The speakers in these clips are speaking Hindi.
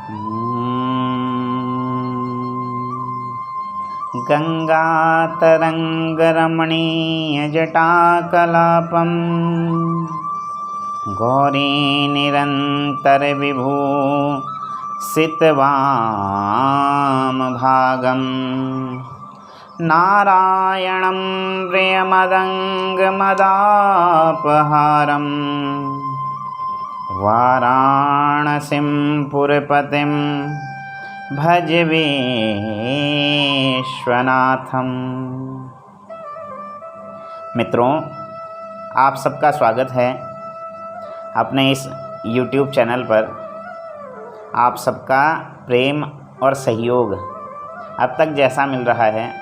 गङ्गातरङ्गरमणीयजटाकलापं गौरी निरन्तरविभूषितवामभागं नारायणं प्रियमदङ्गमदापहारं वाराणसीं पुरपतिं भज विश्वनाथम। मित्रों, आप सबका स्वागत है अपने इस YouTube चैनल पर। आप सबका प्रेम और सहयोग अब तक जैसा मिल रहा है,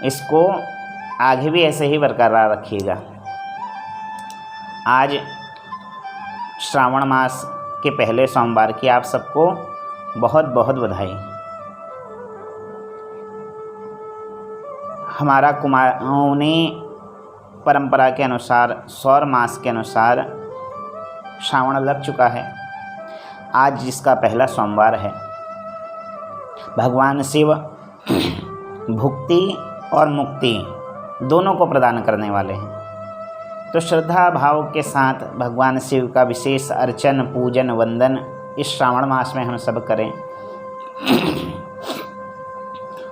इसको आगे भी ऐसे ही बरकरार रखिएगा। आज श्रावण मास के पहले सोमवार की आप सबको बहुत बहुत बधाई। हमारा कुमाऊनी परंपरा के अनुसार, सौर मास के अनुसार श्रावण लग चुका है। आज जिसका पहला सोमवार है, भगवान शिव भुक्ति और मुक्ति दोनों को प्रदान करने वाले हैं। तो श्रद्धा भाव के साथ भगवान शिव का विशेष अर्चन, पूजन, वंदन इस श्रावण मास में हम सब करें।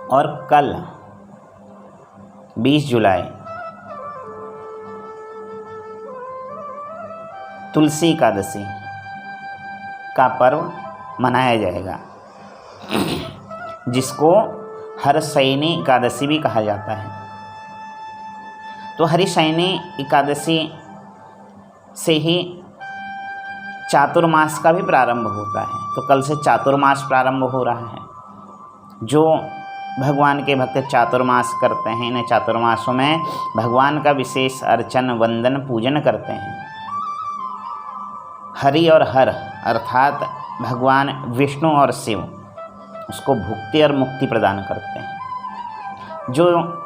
और कल 20 जुलाई तुलसी एकादशी का पर्व मनाया जाएगा, जिसको हरिशयनी एकादशी भी कहा जाता है। तो हरिशयनी एकादशी से ही चातुर्मास का भी प्रारंभ होता है। तो कल से चातुर्मास प्रारंभ हो रहा है। जो भगवान के भक्त चातुर्मास करते हैं, इन चातुर्मासों में भगवान का विशेष अर्चन, वंदन, पूजन करते हैं। हरि और हर अर्थात भगवान विष्णु और शिव उसको भुक्ति और मुक्ति प्रदान करते हैं। जो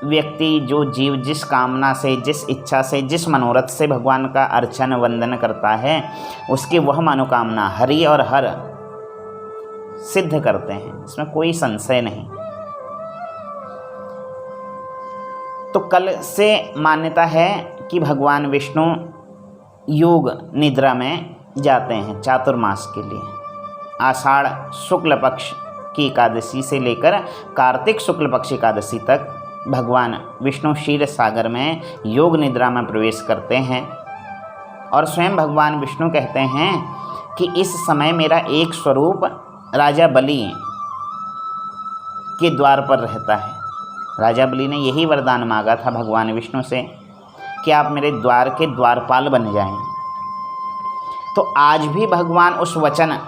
व्यक्ति, जो जीव जिस कामना से, जिस इच्छा से, जिस मनोरथ से भगवान का अर्चन वंदन करता है, उसकी वह मनोकामना हरि और हर सिद्ध करते हैं। इसमें कोई संशय नहीं। तो कल से मान्यता है कि भगवान विष्णु योग निद्रा में जाते हैं चातुर्मास के लिए। आषाढ़ शुक्ल पक्ष की एकादशी से लेकर कार्तिक शुक्ल पक्ष एकादशी तक भगवान विष्णु क्षीर सागर में योग निद्रा में प्रवेश करते हैं। और स्वयं भगवान विष्णु कहते हैं कि इस समय मेरा एक स्वरूप राजा बलि के द्वार पर रहता है। राजा बलि ने यही वरदान मांगा था भगवान विष्णु से कि आप मेरे द्वार के द्वारपाल बन जाएं। तो आज भी भगवान उस वचन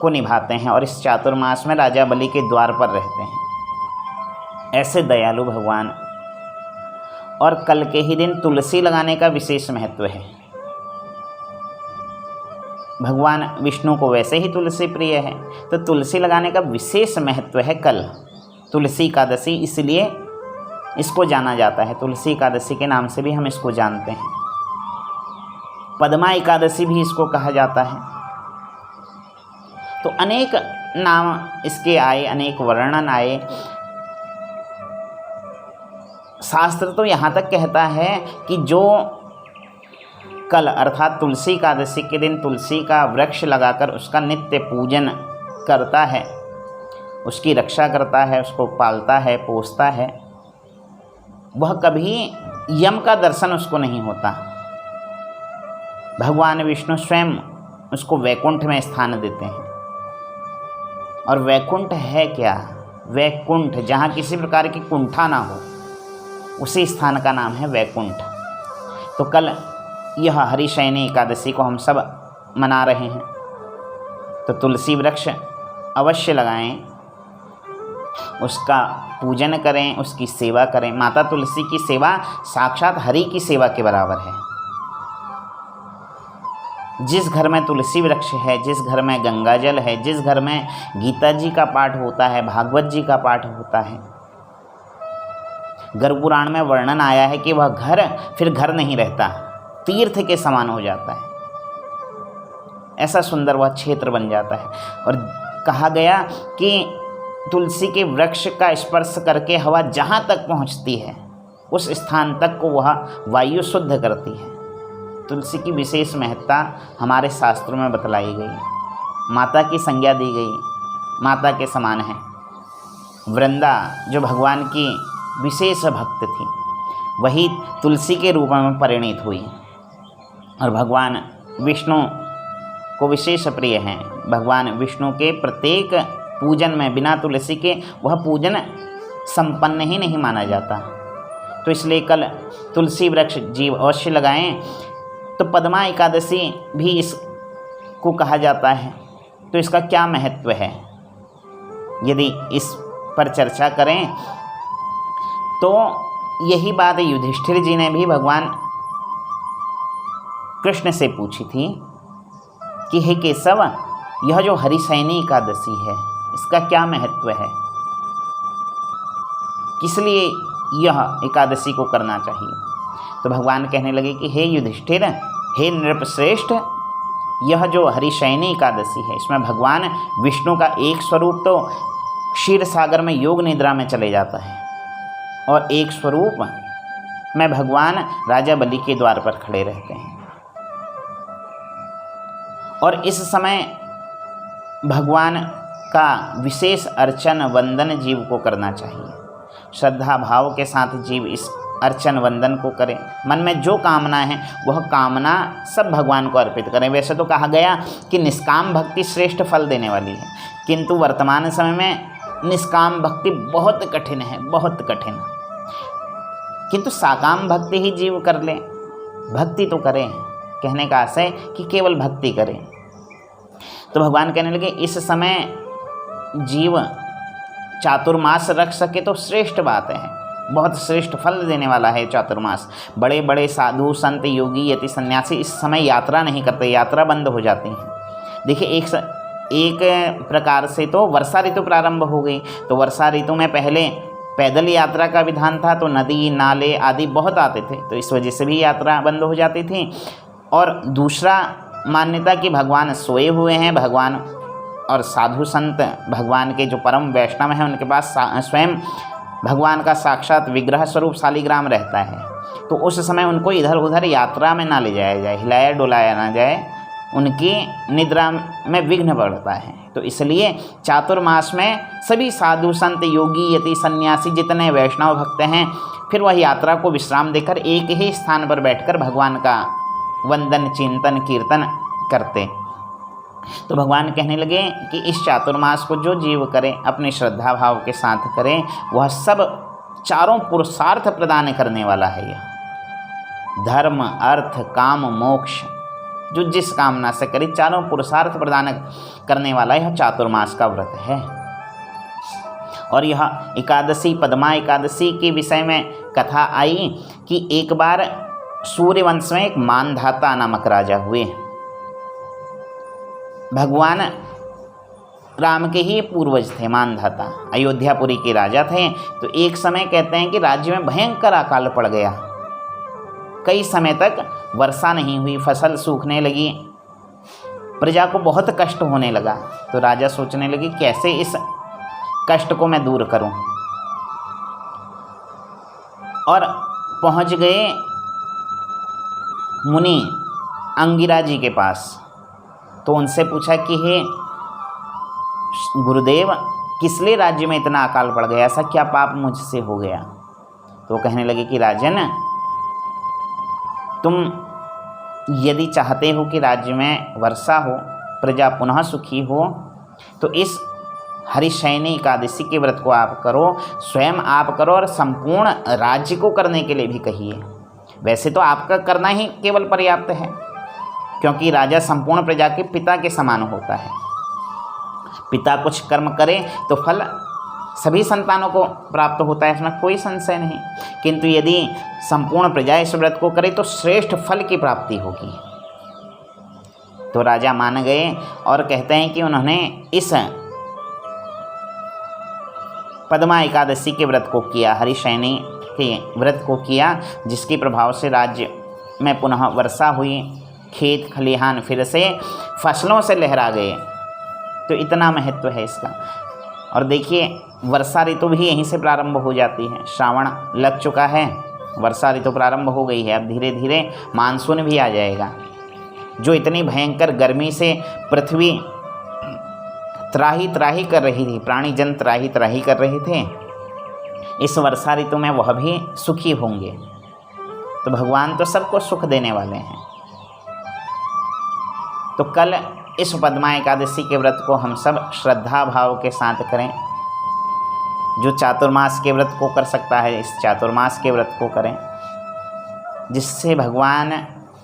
को निभाते हैं और इस चातुर्मास में राजा बलि के द्वार पर रहते हैं। ऐसे दयालु भगवान। और कल के ही दिन तुलसी लगाने का विशेष महत्व है। भगवान विष्णु को वैसे ही तुलसी प्रिय है, तो तुलसी लगाने का विशेष महत्व है कल तुलसी एकादशी। इसलिए इसको जाना जाता है, तुलसी एकादशी के नाम से भी हम इसको जानते हैं। पद्मा एकादशी भी इसको कहा जाता है। तो अनेक नाम इसके आए, अनेक वर्णन आए। शास्त्र तो यहाँ तक कहता है कि जो कल अर्थात तुलसी एकादशी के दिन तुलसी का वृक्ष लगाकर उसका नित्य पूजन करता है, उसकी रक्षा करता है, उसको पालता है, पोसता है, वह कभी यम का दर्शन उसको नहीं होता। भगवान विष्णु स्वयं उसको वैकुंठ में स्थान देते हैं। और वैकुंठ है क्या? वैकुंठ, जहाँ किसी प्रकार की कुंठा ना हो, उसी स्थान का नाम है वैकुंठ। तो कल यह हरिशयनी एकादशी को हम सब मना रहे हैं। तो तुलसी वृक्ष अवश्य लगाएं, उसका पूजन करें, उसकी सेवा करें। माता तुलसी की सेवा साक्षात हरि की सेवा के बराबर है। जिस घर में तुलसी वृक्ष है, जिस घर में गंगा जल है, जिस घर में गीता जी का पाठ होता है, भागवत जी का पाठ होता है, गर्भ पुराण में वर्णन आया है कि वह घर फिर घर नहीं रहता, तीर्थ के समान हो जाता है। ऐसा सुंदर वह क्षेत्र बन जाता है। और कहा गया कि तुलसी के वृक्ष का स्पर्श करके हवा जहाँ तक पहुँचती है उस स्थान तक को वह वायु शुद्ध करती है। तुलसी की विशेष महत्ता हमारे शास्त्रों में बतलाई गई। माता की संज्ञा दी गई, माता के समान है। वृंदा जो भगवान की विशेष भक्त थी वही तुलसी के रूप में परिणित हुई और भगवान विष्णु को विशेष प्रिय हैं। भगवान विष्णु के प्रत्येक पूजन में बिना तुलसी के वह पूजन संपन्न ही नहीं माना जाता। तो इसलिए कल तुलसी वृक्ष जीव अवश्य लगाएं। तो पद्मा एकादशी भी इसको कहा जाता है। तो इसका क्या महत्व है, यदि इस पर चर्चा करें तो यही बात युधिष्ठिर जी ने भी भगवान कृष्ण से पूछी थी कि हे केशव, यह जो हरिशयनी एकादशी है इसका क्या महत्व है, किस लिए यह एकादशी को करना चाहिए। तो भगवान कहने लगे कि हे युधिष्ठिर, हे नृपश्रेष्ठ, यह जो हरिशयनी एकादशी है इसमें भगवान विष्णु का एक स्वरूप तो क्षीर सागर में योग निद्रा में चले जाता है और एक स्वरूप में भगवान राजा बलि के द्वार पर खड़े रहते हैं। और इस समय भगवान का विशेष अर्चन वंदन जीव को करना चाहिए। श्रद्धा भाव के साथ जीव इस अर्चन वंदन को करें। मन में जो कामना है वह कामना सब भगवान को अर्पित करें। वैसे तो कहा गया कि निष्काम भक्ति श्रेष्ठ फल देने वाली है, किंतु वर्तमान समय में निष्काम भक्ति बहुत कठिन है, बहुत कठिन। किंतु साकाम भक्ति ही जीव कर ले। भक्ति तो करें, कहने का आशय कि केवल भक्ति करें। तो भगवान कहने लगे इस समय जीव चातुर्मास रख सके तो श्रेष्ठ बात है, बहुत श्रेष्ठ फल देने वाला है चातुर्मास। बड़े बड़े साधु संत योगी यति सन्यासी इस समय यात्रा नहीं करते, यात्रा बंद हो जाती है। देखिए एक प्रकार से तो वर्षा ऋतु प्रारंभ हो गई। तो वर्षा ऋतु में पहले पैदल यात्रा का विधान था, तो नदी नाले आदि बहुत आते थे, तो इस वजह से भी यात्रा बंद हो जाती थी। और दूसरा मान्यता कि भगवान सोए हुए हैं, भगवान और साधु संत भगवान के जो परम वैष्णव हैं उनके पास स्वयं भगवान का साक्षात विग्रह स्वरूप शालिग्राम रहता है। तो उस समय उनको इधर उधर यात्रा में ना ले जाया जाए, हिलाया डुलाया ना जाए, उनकी निद्रा में विघ्न पड़ता है। तो इसलिए चातुर्मास में सभी साधु संत योगी यति सन्यासी जितने वैष्णव भक्त हैं फिर वह यात्रा को विश्राम देकर एक ही स्थान पर बैठकर भगवान का वंदन चिंतन कीर्तन करते। तो भगवान कहने लगे कि इस चातुर्मास को जो जीव करे अपने श्रद्धा भाव के साथ करें, वह सब चारों पुरुषार्थ प्रदान करने वाला है। यह धर्म अर्थ काम मोक्ष जो जिस कामना से करे चारों पुरुषार्थ प्रदान करने वाला यह चातुर्मास का व्रत है। और यह एकादशी पद्मा एकादशी के विषय में कथा आई कि एक बार सूर्यवंश में एक मानधाता नामक राजा हुए। भगवान राम के ही पूर्वज थे मानधाता, अयोध्यापुरी के राजा थे। तो एक समय कहते हैं कि राज्य में भयंकर अकाल पड़ गया, कई समय तक वर्षा नहीं हुई, फसल सूखने लगी, प्रजा को बहुत कष्ट होने लगा। तो राजा सोचने लगे कैसे इस कष्ट को मैं दूर करूं, और पहुंच गए मुनि अंगिरा जी के पास। तो उनसे पूछा कि हे गुरुदेव, किस लिए राज्य में इतना अकाल पड़ गया, ऐसा क्या पाप मुझसे हो गया। तो कहने लगे कि राजन, तुम यदि चाहते हो कि राज्य में वर्षा हो, प्रजा पुनः सुखी हो, तो इस हरिशयनी एकादशी के व्रत को आप करो, स्वयं आप करो और संपूर्ण राज्य को करने के लिए भी कहिए। वैसे तो आपका करना ही केवल पर्याप्त है, क्योंकि राजा संपूर्ण प्रजा के पिता के समान होता है। पिता कुछ कर्म करे तो फल सभी संतानों को प्राप्त होता है, इसमें कोई संशय नहीं। किंतु यदि संपूर्ण प्रजा इस व्रत को करे तो श्रेष्ठ फल की प्राप्ति होगी। तो राजा मान गए और कहते हैं कि उन्होंने इस पद्मा एकादशी के व्रत को किया, हरिशयनी के व्रत को किया, जिसके प्रभाव से राज्य में पुनः वर्षा हुई खेत खलिहान फिर से फसलों से लहरा गए। तो इतना महत्व है इसका। और देखिए वर्षा ऋतु भी यहीं से प्रारंभ हो जाती है। श्रावण लग चुका है, वर्षा ऋतु प्रारंभ हो गई है। अब धीरे धीरे मानसून भी आ जाएगा। जो इतनी भयंकर गर्मी से पृथ्वी त्राही त्राही कर रही थी, प्राणी जन त्राही त्राही कर रहे थे, इस वर्षा ऋतु में वह भी सुखी होंगे। तो भगवान तो सबको सुख देने वाले हैं। तो कल इस पद्मा एकादशी के व्रत को हम सब श्रद्धा भाव के साथ करें। जो चातुर्मास के व्रत को कर सकता है, इस चातुर्मास के व्रत को करें, जिससे भगवान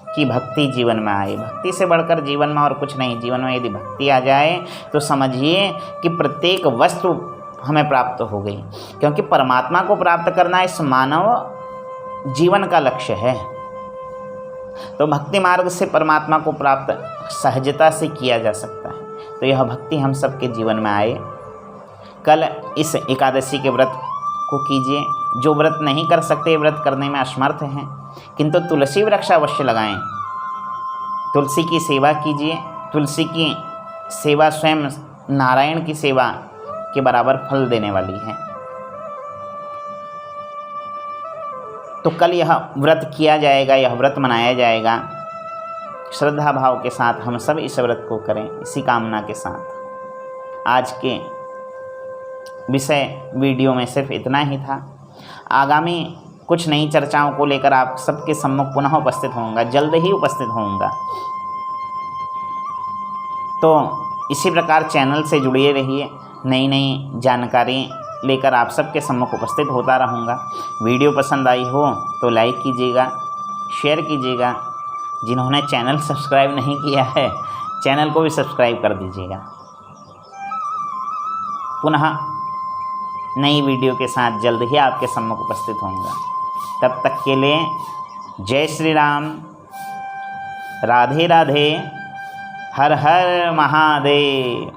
की भक्ति जीवन में आए। भक्ति से बढ़कर जीवन में और कुछ नहीं। जीवन में यदि भक्ति आ जाए तो समझिए कि प्रत्येक वस्तु हमें प्राप्त हो गई, क्योंकि परमात्मा को प्राप्त करना इस मानव जीवन का लक्ष्य है। तो भक्ति मार्ग से परमात्मा को प्राप्त सहजता से किया जा सकता है। तो यह भक्ति हम सबके जीवन में आए। कल इस एकादशी के व्रत को कीजिए। जो व्रत नहीं कर सकते, व्रत करने में असमर्थ हैं, किंतु तुलसी वृक्ष अवश्य लगाएं। तुलसी की सेवा कीजिए। तुलसी की सेवा स्वयं नारायण की सेवा के बराबर फल देने वाली है। तो कल यह व्रत किया जाएगा, यह व्रत मनाया जाएगा। श्रद्धा भाव के साथ हम सब इस व्रत को करें, इसी कामना के साथ। आज के विषय वीडियो में सिर्फ इतना ही था। आगामी कुछ नई चर्चाओं को लेकर आप सबके सम्मुख पुनः उपस्थित होऊंगा, जल्द ही उपस्थित होऊंगा। तो इसी प्रकार चैनल से जुड़े रहिए। नई नई जानकारी लेकर आप सबके सम्मुख उपस्थित होता रहूँगा। वीडियो पसंद आई हो तो लाइक कीजिएगा, शेयर कीजिएगा। जिन्होंने चैनल सब्सक्राइब नहीं किया है, चैनल को भी सब्सक्राइब कर दीजिएगा। पुनः नई वीडियो के साथ जल्द ही आपके सम्मुख उपस्थित होऊंगा। तब तक के लिए जय श्री राम, राधे राधे, हर हर महादेव।